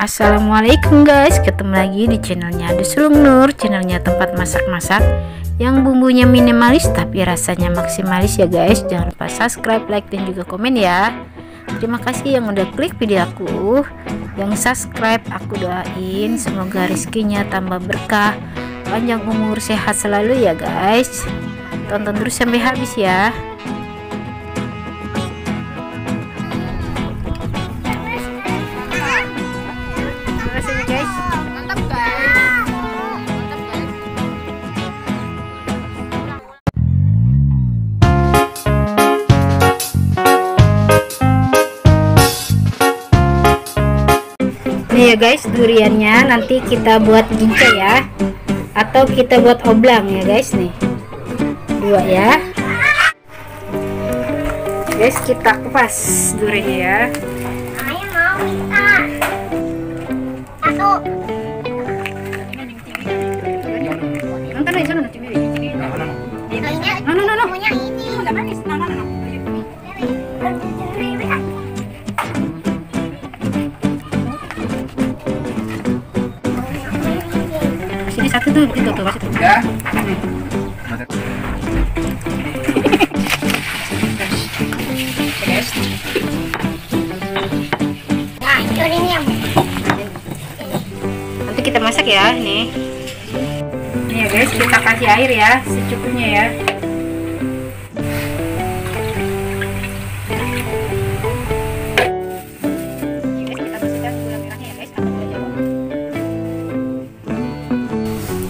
Assalamualaikum guys, ketemu lagi di channelnya Sulung Nur, channelnya tempat masak-masak yang bumbunya minimalis tapi rasanya maksimalis ya guys. Jangan lupa subscribe, like dan juga komen ya. Terima kasih yang udah klik video aku, yang subscribe. Aku doain semoga rezekinya tambah berkah, panjang umur, sehat selalu ya guys. Tonton terus sampai habis ya. Nih ya guys, duriannya nanti kita buat ginca ya, atau kita buat oblang ya guys. Nih dua ya guys, kita kupas duriannya ya. Ayah mau minta satu. Nonton aja sana nanti beli. No. Punya ini. Udah manis. No. Sini satu tuh, itu tuh kasih tuh. Ya. Guys. Nah, ini yang Nanti kita masak ya, nih. Nih ya guys, kita kasih air ya, secukupnya ya.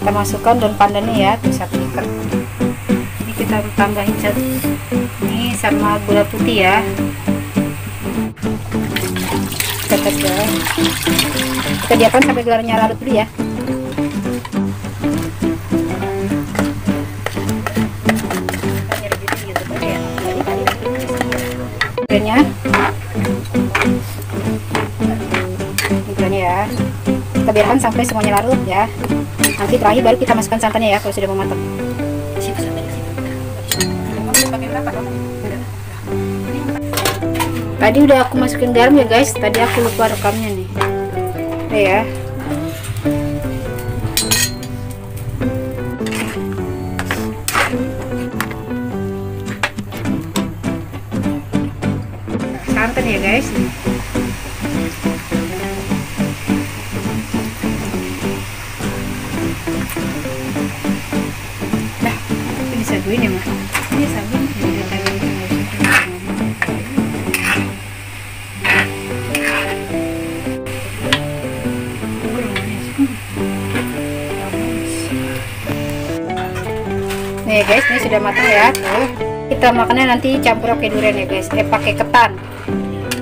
Kita masukkan daun pandannya ya, tuh 1 liter. Ini kita tambahin ini sama gula putih ya. Kita diamkan sampai gelarnya larut dulu ya. Gulanya ya, kita biarkan sampai semuanya larut ya. Nanti terakhir baru kita masukkan santannya ya kalau sudah mau matang. Tadi udah aku masukin garam ya guys, tadi aku lupa rekamnya nih. Oke ya. Santan ya guys. Nah, ini bisa gue nih mah. Ini sabun. Nih guys, ini sudah matang ya. Tuh. Kita makannya nanti campur pakai durian ya guys. Pakai ketan.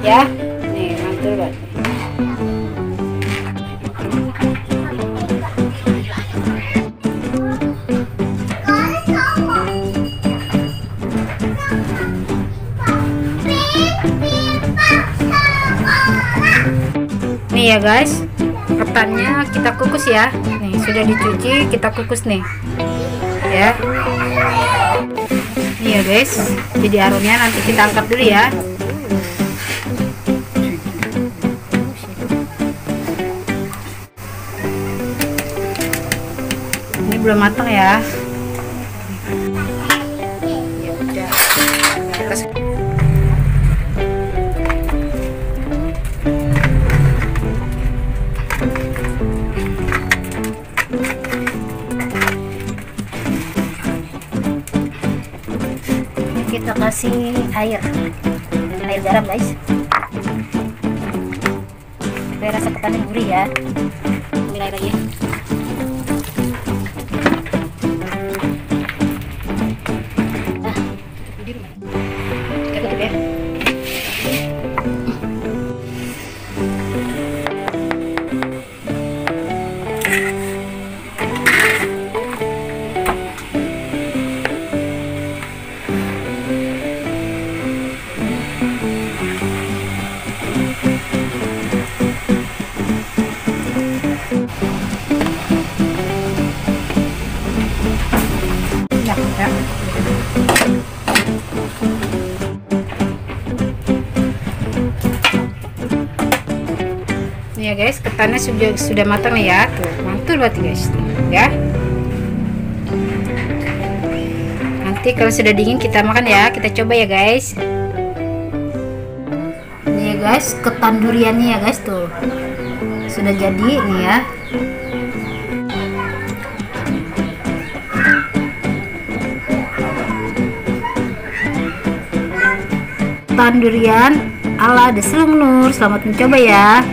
Ya. Nih, mantul banget. Nih ya guys, ketannya kita kukus ya. Nih, sudah dicuci, kita kukus nih. Ya. Nih ya guys, jadi aromnya nanti kita angkat dulu ya. Ini belum matang ya. Ya udah. Kita kasih air garam guys, biar rasa ketannya gurih ya. Ambil air lagi. Nah, kita tutup ya. Nih ya guys, ketannya sudah matang nih ya. Tuh, mantul banget guys. Ya. Nanti kalau sudah dingin kita makan ya. Kita coba ya guys. Nih ya guys, ketan duriannya ya guys tuh. Sudah jadi nih ya. Ketan durian ala Deselung Nur. Selamat mencoba ya.